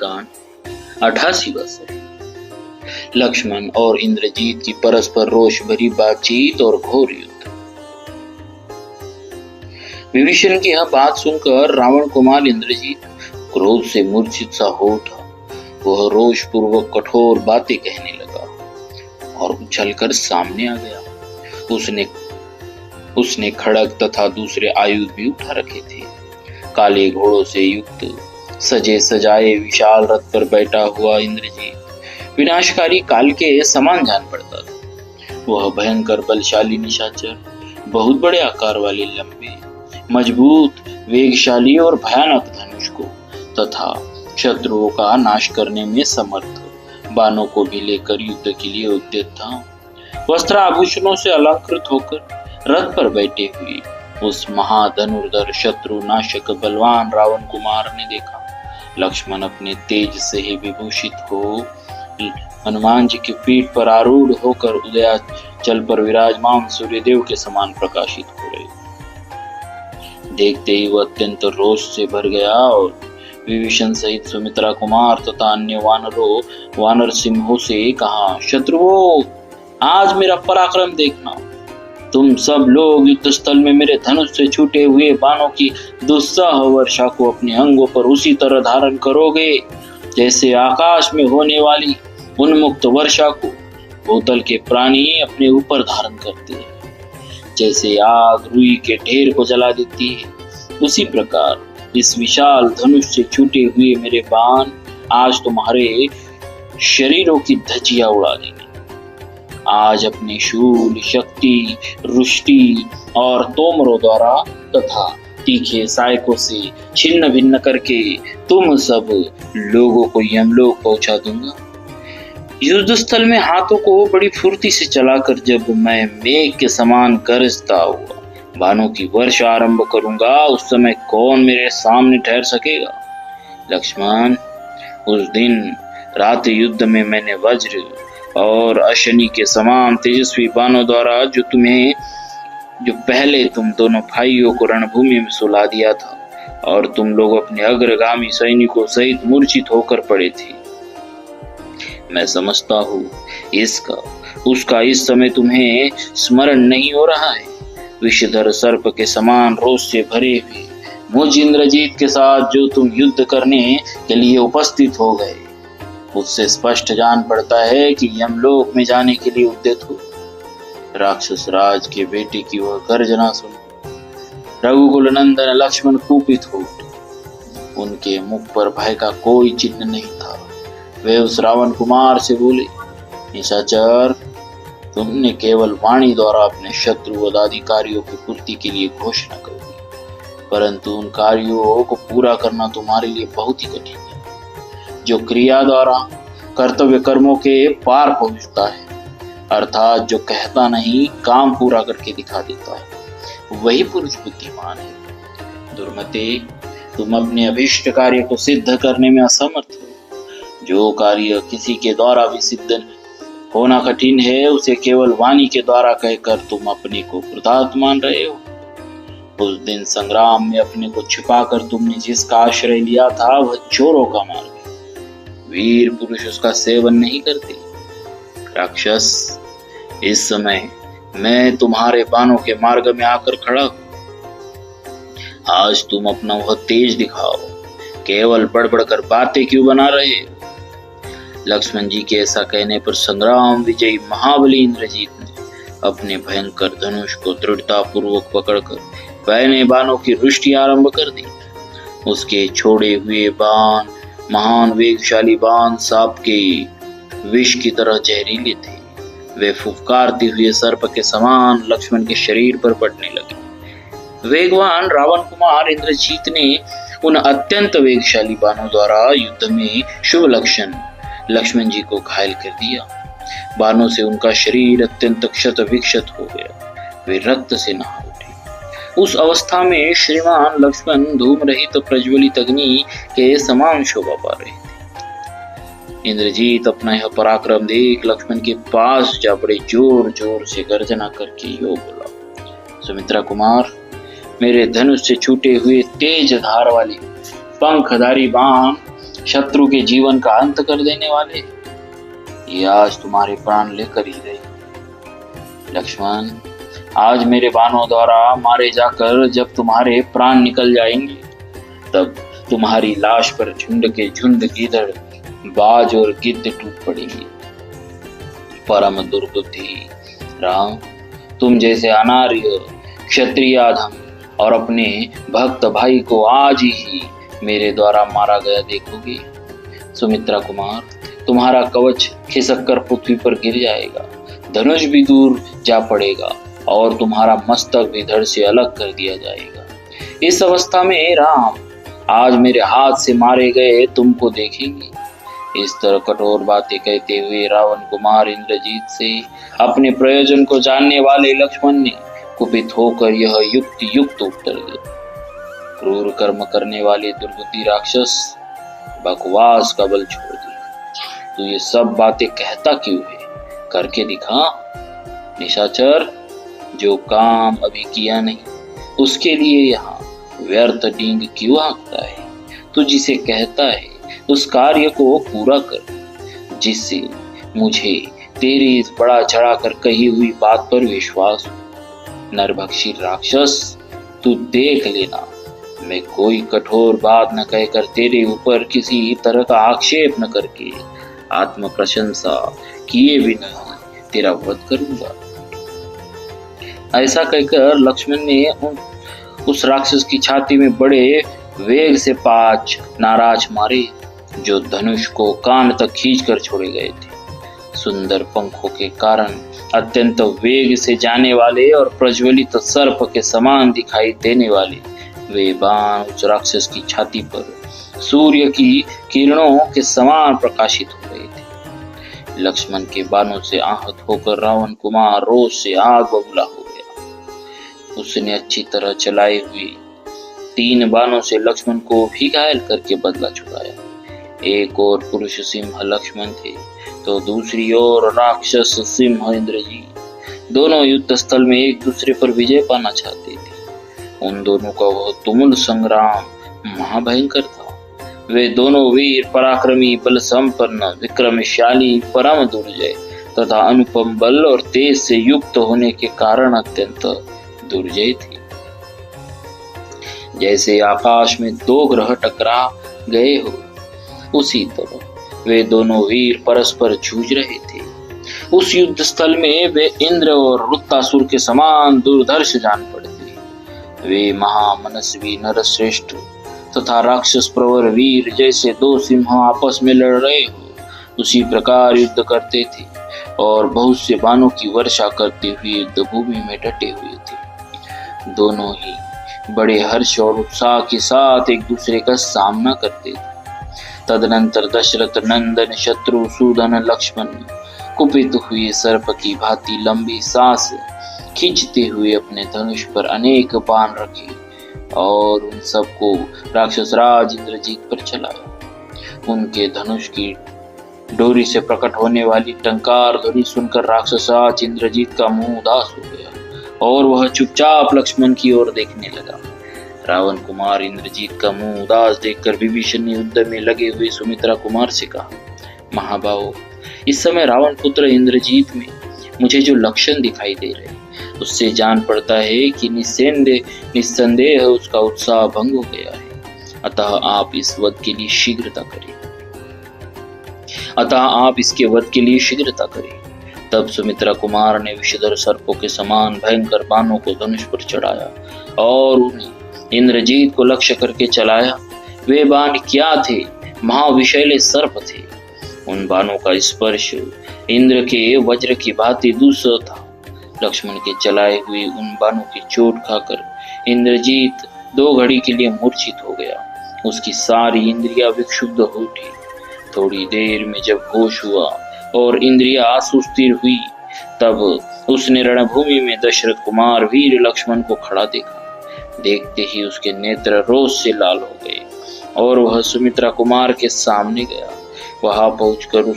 कांड 88वां सर्ग। लक्ष्मण और इंद्रजीत की परस्पर रोष भरी बातचीत और घोर युद्ध। विभीषण की यह बात सुनकर रावण कुमार इंद्रजीत क्रोध से मूर्छित सा हो उठा। वह रोष पूर्वक कठोर बातें कहने लगा और उछलकर सामने आ गया। उसने खड़ग तथा दूसरे आयुध भी उठा रखे थे। काले घोड़ों से युक्त सजे सजाए विशाल रथ पर बैठा हुआ इंद्रजीत विनाशकारी काल के समान जान पड़ता था। वह भयंकर बलशाली निशाचर बहुत बड़े आकार वाले लंबे मजबूत वेगशाली और भयानक धनुष को तथा शत्रुओं का नाश करने में समर्थ बाणों को भी लेकर युद्ध के लिए उद्यत था। वस्त्र आभूषणों से अलंकृत होकर रथ पर बैठे हुए उस महाधनुर्धर शत्रु नाशक बलवान रावण कुमार ने देखा। लक्ष्मण अपने तेज से ही विभूषित हो हनुमान जी की पीठ पर आरूढ़ होकर उदयाचल पर विराजमान सूर्यदेव के समान प्रकाशित हो रहे। देखते ही वह अत्यंत रोष से भर गया और विभीषण सहित सुमित्रा कुमार तथा अन्य वानर सिंहों से कहा, शत्रुओं, आज मेरा पराक्रम देखना। तुम सब लोग युद्ध स्थल में मेरे धनुष से छूटे हुए बाणों की दुस्सह वर्षा को अपने अंगों पर उसी तरह धारण करोगे जैसे आकाश में होने वाली उन्मुक्त वर्षा को भूतल के प्राणी अपने ऊपर धारण करते हैं। जैसे आग रुई के ढेर को जला देती है, उसी प्रकार इस विशाल धनुष से छूटे हुए मेरे बाण आज तुम्हारे शरीरों की धज्जियां उड़ा देंगे। आज अपने शूल, शक्ति, रुष्टि और तोमरों द्वारा तथा तीखे सायकों से छिन्न भिन्न करके तुम सब लोगों को यमलोक पहुंचा दूंगा। युद्ध स्थल में हाथों को बड़ी फुर्ती से चलाकर जब मैं मेघ के समान गरजता हुआ बाणों की वर्षा आरंभ करूंगा, उस समय कौन मेरे सामने ठहर सकेगा। लक्ष्मण, उस दिन रात युद्ध में मैंने वज्र और अशनि के समान तेजस्वी बाणों द्वारा जो पहले तुम दोनों भाइयों को रणभूमि में सुला दिया था और तुम लोग अपने अग्रगामी सैनिकों सहित मूर्छित होकर पड़े थे। मैं समझता हूँ उसका इस समय तुम्हें स्मरण नहीं हो रहा है। विषधर सर्प के समान रोष से भरे हुए मुझ इंद्रजीत के साथ जो तुम युद्ध करने के लिए उपस्थित हो गए, उससे स्पष्ट जान पड़ता है कि यमलोक में जाने के लिए उद्यत हो। राक्षस राज के बेटे की वह गर्जना सुन रघुकुल नंदन लक्ष्मण कुपित हो उठे। उनके मुख पर भय का कोई चिन्ह नहीं था। वे उस रावण कुमार से बोले, निशाचर, तुमने केवल वाणी द्वारा अपने शत्रु वदादि कार्यों की पूर्ति के लिए घोषणा कर दी, परंतु उन कार्यों को पूरा करना तुम्हारे लिए बहुत ही कठिन है। जो क्रिया द्वारा कर्तव्य कर्मों के पार पहुंचता है, अर्थात जो कहता नहीं काम पूरा करके दिखा देता है, वही पुरुष बुद्धिमान है। दुर्मते, तुम अपने अभिष्ट कार्य को सिद्ध करने में असमर्थ हो। जो कार्य किसी के द्वारा भी सिद्ध होना कठिन है, उसे केवल वाणी के द्वारा कहकर तुम अपने को कृतार्थ मान रहे हो। उस दिन संग्राम में अपने को छिपाकर तुमने जिसका आश्रय लिया था, वह चोरों का मार्ग। वीर पुरुष उसका सेवन नहीं करते। राक्षस, इस समय मैं तुम्हारे बाणों के मार्ग में आकर खड़ा हूं। आज तुम अपना वह तेज दिखाओ। केवल बड़बड़ कर बातें क्यों बना रहे हो। लक्ष्मण जी के ऐसा कहने पर संग्राम विजयी महाबली इंद्रजीत ने अपने भयंकर धनुष को दृढ़ता पूर्वक पकड़कर बहने बाणों की वृष्टि आरंभ कर दी। उसके छोड़े हुए बाण महान वेगशाली बाण सांप के विष की तरह जहरीले थे। वे फुफकारते हुए सर्प के समान लक्ष्मण के शरीर पर पड़ने लगे। वेगवान रावण कुमार इंद्रजीत ने उन अत्यंत वेगशाली बाणों द्वारा युद्ध में शुभ लक्ष्मण जी को घायल कर दिया। बाणों से उनका शरीर अत्यंत क्षत विक्षत हो गया। वे रक्त से नहा उठे। उस अवस्था में श्रीमान लक्ष्मण धूम रहित प्रज्वलित अग्नि के समान शोभा पा रहे थे। इंद्रजीत अपना यह पराक्रम देख लक्ष्मण के पास जा बड़े जोर जोर से गर्जना करके यो बोला, सुमित्रा कुमार, मेरे धनुष से छूटे हुए तेज धार वाले पंखधारी बाण शत्रु के जीवन का अंत कर देने वाले, ये आज तुम्हारे प्राण लेकर ही गए। लक्ष्मण, आज मेरे बाणों द्वारा मारे जाकर जब तुम्हारे प्राण निकल जाएंगे, तब तुम्हारी लाश पर झुंड के झुंड गिदड़, बाज और गिद्ध टूट पड़ेंगे। परम दुर्बुद्धि राम, तुम जैसे अनार्य क्षत्रिय अधम और अपने भक्त भाई को आज ही मेरे द्वारा मारा गया देखोगे। सुमित्रा कुमार, तुम्हारा कवच खिसक कर पृथ्वी पर गिर जाएगा, धनुष भी दूर जा पड़ेगा और तुम्हारा मस्तक भी धड़ से अलग कर दिया जाएगा। इस अवस्था में राम आज मेरे हाथ से मारे गए तुमको देखेंगे। इस तरह कठोर बातें कहते हुए रावण कुमार इंद्रजीत से अपने प्रयोजन को जानने वाले लक्ष्मण ने कुपित होकर यह युक्त उत्तर दिया। क्रूर कर्म करने वाले दुर्बुद्धि राक्षस, बकवास का बल छोड़ दिया। तू ये सब बातें कहता क्यों है? करके दिखा। निशाचर, जो काम अभी किया नहीं उसके लिए यहाँ व्यर्थ डींग क्यों हाँकता है? तू जिसे कहता है उस कार्य को पूरा कर, जिससे मुझे तेरी इस बड़ा चढ़ा कर कही हुई बात पर विश्वास हो। नरभक्षी राक्षस, तू देख लेना, मैं कोई कठोर बात न कहकर तेरे ऊपर किसी तरह का आक्षेप न करके आत्म प्रशंसा किए बिना तेरा वध करूंगा। ऐसा कहकर लक्ष्मण ने उस राक्षस की छाती में बड़े वेग से 5 नाराज मारे, जो धनुष को कान तक खींचकर छोड़े गए थे। सुंदर पंखों के कारण अत्यंत वेग से जाने वाले और प्रज्वलित सर्प के समान दिखाई देने वाले वे बाण उस राक्षस की छाती पर सूर्य की किरणों के समान प्रकाशित हो रहे थे। लक्ष्मण के बाणों से आहत होकर रावण कुमार रोष से आग बबूला हो गया। उसने अच्छी तरह चलाए हुए 3 बाणों से लक्ष्मण को भी घायल करके बदला छुड़ाया। एक और पुरुष सिंह लक्ष्मण थे तो दूसरी ओर राक्षस सिंह इंद्रजीत। दोनों युद्ध स्थल में एक दूसरे पर विजय पाना चाहते थे। उन दोनों का वह तुमुल संग्राम महाभयंकर था। वे दोनों वीर पराक्रमी, बल संपन्न, विक्रमशाली, परम दुर्जय तथा अनुपम बल और तेज से युक्त होने के कारण अत्यंत दुर्जय थे। जैसे आकाश में 2 ग्रह टकरा गए हो, उसी तरह वे दोनों वीर परस्पर जूझ रहे थे। उस युद्ध स्थल में वे इंद्र और वृत्तासुर के समान दुर्धर्ष जान पड़ते। वे महामनस्वी नरश्रेष्ठ तथा राक्षस प्रवर वीर जैसे 2 सिंह आपस में लड़ रहे हो, उसी प्रकार युद्ध करते थे और बहुत से बाणों की वर्षा करते हुए युद्ध भूमि में डटे हुए थे। दोनों ही बड़े हर्ष और उत्साह के साथ एक दूसरे का सामना करते थे। तदनंतर दशरथ नंदन शत्रुसूदन लक्ष्मण कुपित हुए सर्प की भांति लंबी सांस खींचते हुए अपने धनुष पर अनेक बाण रखे और उन सबको राक्षस राज इंद्रजीत पर चलाया। उनके धनुष की डोरी से प्रकट होने वाली टंकार ध्वनि सुनकर राक्षस राज इंद्रजीत का मुंह उदास हो गया और वह चुपचाप लक्ष्मण की ओर देखने लगा। रावण कुमार इंद्रजीत का मुंह उदास देखकर विभीषण ने युद्ध में लगे हुए सुमित्रा कुमार से कहा, महाबाहो, इस समय रावण पुत्र इंद्रजीत में मुझे जो लक्षण दिखाई दे रहे उससे जान पड़ता है कि निस्संदेह उसका उत्साह भंग हो गया है। अतः आप इसके वध के लिए शीघ्रता करें। तब सुमित्रा कुमार ने विषधर सर्पों के समान भयंकर बाणों को धनुष पर चढ़ाया और उन्हें इंद्रजीत को लक्ष्य करके चलाया। वे बाण क्या थे? महाविषैले सर्प थे। उन बाणों का स्पर्श इंद्र के वज्र की भांति दूसरा था। लक्ष्मण के चलाए हुए उन बाणों की चोट खाकर इंद्रजीत 2 घड़ी के लिए मूर्छित हो गया। उसकी सारी इंद्रियां विक्षुब्ध हो उठी। थोड़ी देर में जब होश हुआ और इंद्रियां सुस्थिर हुई, तब उसने रणभूमि में दशरथ कुमार वीर लक्ष्मण को खड़ा देखा। देखते ही उसके नेत्र रोष से लाल हो गए और वह सुमित्रा कुमार के सामने गया। वहां पहुंचकर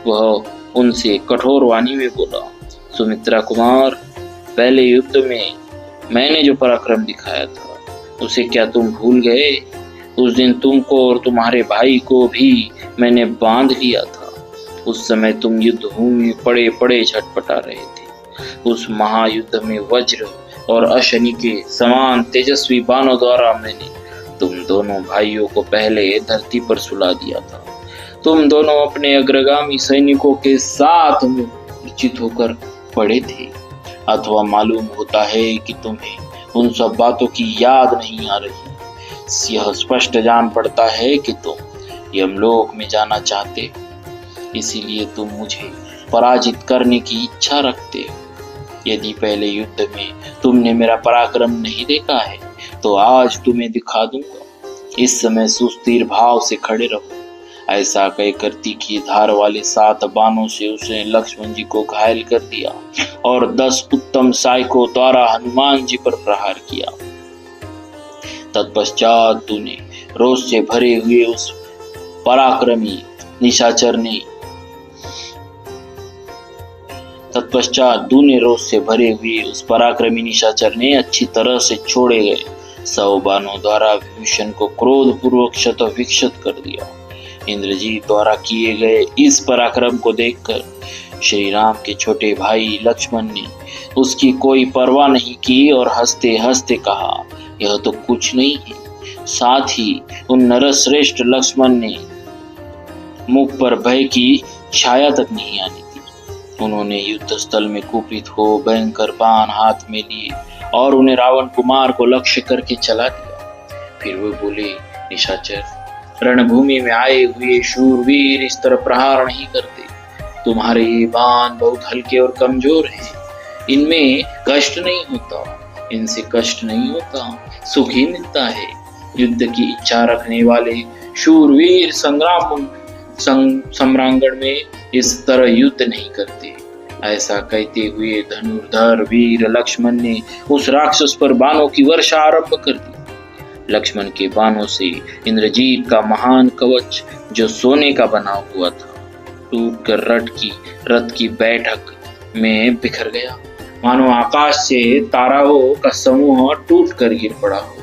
वह उनसे कठोर वाणी में बोला, सुमित्रा कुमार, पहले युद्ध में मैंने जो पराक्रम दिखाया था उसे क्या तुम भूल गए? उस दिन तुमको और तुम्हारे भाई को भी मैंने बांध लिया था। उस समय तुम युद्ध भूमि में पड़े पड़े छटपटा रहे थे। उस महायुद्ध में वज्र और अशनि के समान तेजस्वी बाणों द्वारा मैंने तुम दोनों भाइयों को पहले धरती पर सुला दिया था। तुम दोनों अपने अग्रगामी सैनिकों के साथ मूर्छित होकर पड़े थे, अथवा मालूम होता है कि तुम्हें उन सब बातों की याद नहीं आ रही। यह स्पष्ट जान पड़ता है कि तुम यमलोक में जाना चाहते, इसीलिए तुम मुझे पराजित करने की इच्छा रखते हो। यदि पहले युद्ध में तुमने मेरा पराक्रम नहीं देखा है तो आज तुम्हें दिखा दूंगा। इस समय सुस्थिर भाव से खड़े रहो। ऐसा कहकर तीखी धार वाले 7 बाणों से उसने लक्ष्मण जी को घायल कर दिया और 10 उत्तम सहायकों द्वारा हनुमान जी पर प्रहार किया। तत्पश्चात तूने रोष से भरे हुए उस पराक्रमी निशाचर ने अच्छी तरह से छोड़े गए 100 बाणों द्वारा विभीषण को क्रोध पूर्वक क्षत विक्षत कर दिया। इंद्रजीत द्वारा किए गए इस पराक्रम को देखकर श्री राम के छोटे भाई लक्ष्मण ने उसकी कोई परवाह नहीं की और हंसते हंसते कहा, यह तो कुछ नहीं है। साथ ही उन नरश्रेष्ठ लक्ष्मण ने मुख पर भय की छाया तक नहीं आनी दी। उन्होंने युद्ध स्थल में कुपित हो भयंकर बाण हाथ में लिए और उन्हें रावण कुमार को लक्ष्य करके चला दिया। फिर वे बोले, निशाचर, रणभूमि में आए हुए शूरवीर इस तरह प्रहार नहीं करते। तुम्हारे ये बाण बहुत हल्के और कमजोर हैं। इनमें कष्ट नहीं होता, इनसे कष्ट नहीं होता, सुख ही मिलता है। युद्ध की इच्छा रखने वाले शूरवीर सम्रांगण में इस तरह युद्ध नहीं करते। ऐसा कहते हुए धनुर्धर वीर लक्ष्मण ने उस राक्षस पर बाणों की वर्षा आरंभ कर दी। लक्ष्मण के बाणों से इंद्रजीत का महान कवच जो सोने का बना हुआ था टूटकर रथ की बैठक में बिखर गया, मानो आकाश से ताराओं का समूह टूटकर गिर पड़ा हो।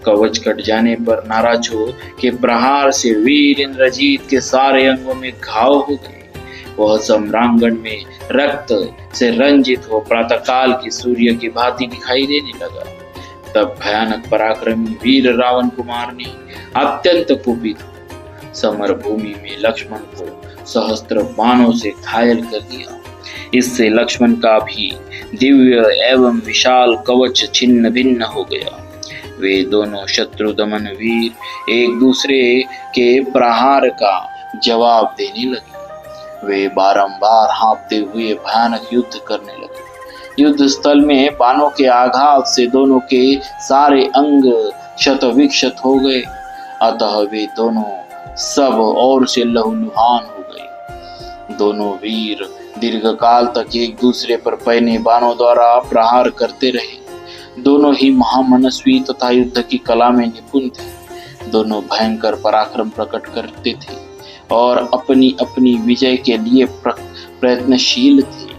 कवच कट जाने पर नाराज हो के प्रहार से वीर इंद्रजीत के सारे अंगों में घाव हो गए। वह सम्रांगण में रक्त से रंजित हो प्रातःकाल की सूर्य की भांति दिखाई देने लगा। तब भयानक पराक्रमी वीर रावण कुमार ने अत्यंत कुपित हो समर भूमि में लक्ष्मण को सहस्त्र बाणों से घायल कर दिया। इससे लक्ष्मण का भी दिव्य एवं विशाल कवच छिन्न भिन्न हो गया। वे दोनों शत्रु दमन वीर एक दूसरे के प्रहार का जवाब देने लगे। वे बारंबार हाँफते हुए भयानक युद्ध करने लगे। युद्ध स्थल में बाणों के आघात से दोनों के सारे अंग क्षत विक्षत हो गए, अतः वे दोनों सब ओर से लहूलुहान हो गए। दोनों वीर दीर्घकाल तक एक दूसरे पर पैने बाणों द्वारा प्रहार करते रहे। दोनों ही महामनस्वी तथा युद्ध की कला में निपुण थे। दोनों भयंकर पराक्रम प्रकट करते थे और अपनी अपनी विजय के लिए प्रयत्नशील थे।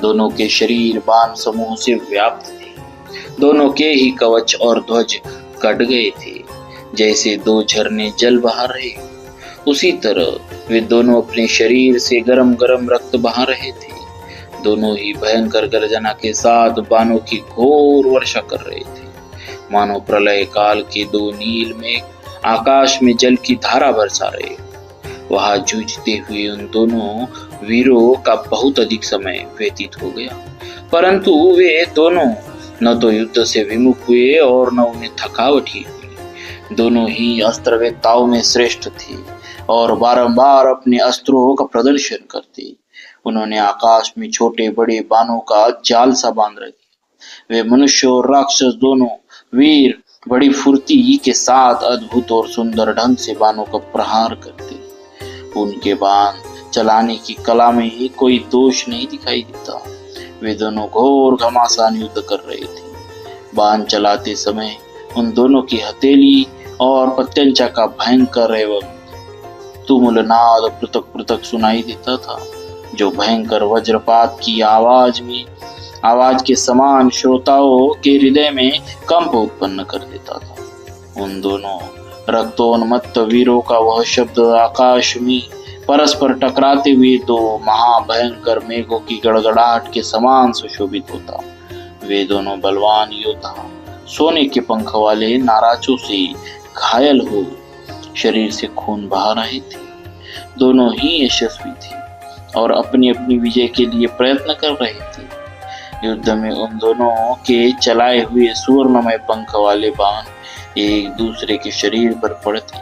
दोनों के शरीर बाण समूह से व्याप्त थे। दोनों के ही कवच और ध्वज कट गए थे। जैसे 2 झरने जल बहा रहे, उसी तरह वे दोनों अपने शरीर से गरम गरम रक्त बहा रहे थे। दोनों ही भयंकर गर्जना के साथ बाणों की घोर वर्षा कर रहे थे, मानो प्रलय काल के 2 नील मेघ आकाश में जल की धारा बरसा रहे। वहां जूझते हुए उन दोनों वीरों का बहुत अधिक समय व्यतीत हो गया, परंतु वे दोनों न तो युद्ध से विमुख हुए और न उन्हें थकावट ही हुई। दोनों ही अस्त्रवेत्ताओं में श्रेष्ठ थे और बारंबार अपने अस्त्रों का प्रदर्शन करते। उन्होंने आकाश में छोटे बड़े बाणों का जाल सा बांध रखा। वे मनुष्य और राक्षस दोनों वीर बड़ी फुर्ती के साथ अद्भुत और सुंदर ढंग से बाणों का प्रहार करते। उनके बाण चलाने की कला में ही कोई दोष नहीं दिखाई देता। वे दोनों घोर घमासान युद्ध कर रहे थे। बाण चलाते समय उन दोनों की हथेली और प्रत्यंचा का भयंकर एवं तुमुल नाद पृथक पृथक सुनाई देता था, जो भयंकर वज्रपात की आवाज के समान श्रोताओं के हृदय में कंप उत्पन्न कर देता था। उन दोनों रक्तोन्मत्त वीरों का वह शब्द आकाश में परस्पर टकराते हुए तो महाभयंकर मेघों की गड़गड़ाहट के समान सुशोभित होता। वे दोनों बलवान योद्धा सोने के पंख वाले नाराजों से घायल हो शरीर से खून बहा रहे थे। दोनों ही यशस्वी थे और अपनी अपनी विजय के लिए प्रयत्न कर रहे थे। युद्ध में उन दोनों के चलाए हुए सुवर्णमय पंख वाले बाण एक दूसरे के शरीर पर पड़ते,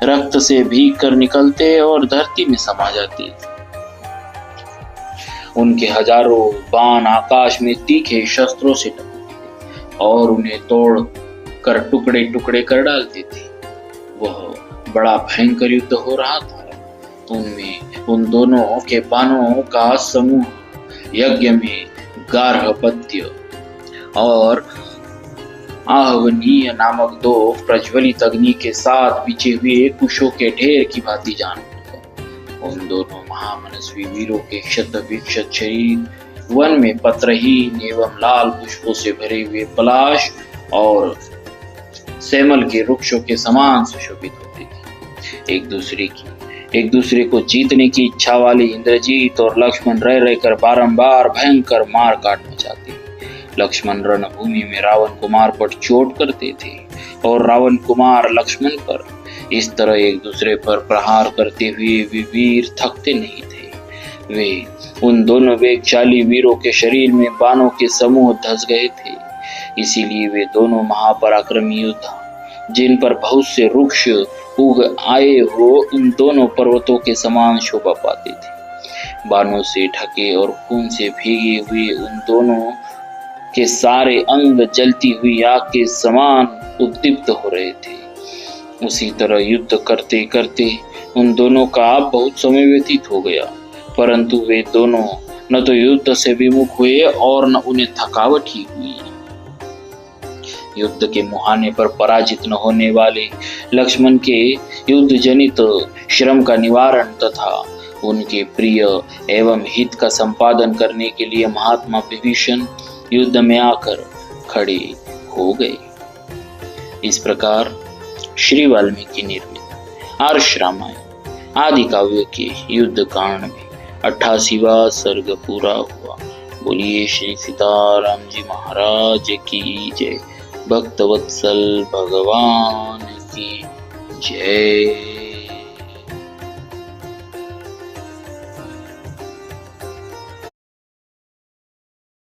रक्त से भीग कर निकलते और धरती में समा जाते। उनके हजारों बाण आकाश में तीखे शस्त्रों से टकराते और उन्हें तोड़ कर टुकड़े टुकड़े कर डालते थे। वह बड़ा भयंकर युद्ध हो रहा था। उनमें उन दोनों के बाणों का समूह यज्ञ में गार्हपत्य और आहवनीय नामक दो प्रज्वलित अग्नि के साथ बिछे हुए कुशों के ढेर की भांति जान पड़ता। उन दोनों महामनस्वी वीरों के क्षत विक्षत शरीर वन में पत्रहीन एवं लाल पुष्पों से भरे हुए पलाश और सेमल के वृक्षों के समान सुशोभित होते थे। एक दूसरे को जीतने की इच्छा वाले इंद्रजीत और लक्ष्मण रह रहकर बारंबार भयंकर मार काट मचाते। लक्ष्मण रणभूमि में रावण कुमार पर चोट करते थे और रावण कुमार लक्ष्मण पर। इस तरह एक दूसरे पर प्रहार करते हुए वे वीर थकते नहीं थे। वे उन दोनों वेगशाली वीरों के शरीर में बाणों के समूह धस गए थे। इसीलिए वे दोनों महापराक्रमी योद्धा, जिन पर बहुत से वृक्ष उग आए हो, उन दोनों पर्वतों के समान शोभा पाते थे। बाणों से ढके और खून से भीगे हुए उन दोनों के सारे अंग जलती हुई आग के समान उद्दीप्त हो रहे थे। उसी तरह युद्ध करते करते उन दोनों का बहुत समय व्यतीत हो गया, परंतु वे दोनों न तो युद्ध से विमुख हुए और न उन्हें थकावट ही हुई। युद्ध के मुहाने पर पराजित न होने वाले लक्ष्मण के युद्ध जनित श्रम का निवारण तथा उनके प्रिय एवं हित का संपादन करने के लिए महात्मा विभीषण युद्ध में आकर खड़े हो गए। इस प्रकार श्री वाल्मीकि निर्मित आर्ष रामायण आदि काव्य के युद्ध कांड में 88वां सर्ग पूरा हुआ। बोलिए श्री सीताराम जी महाराज की जय। भक्तवत्सल भगवान की जय।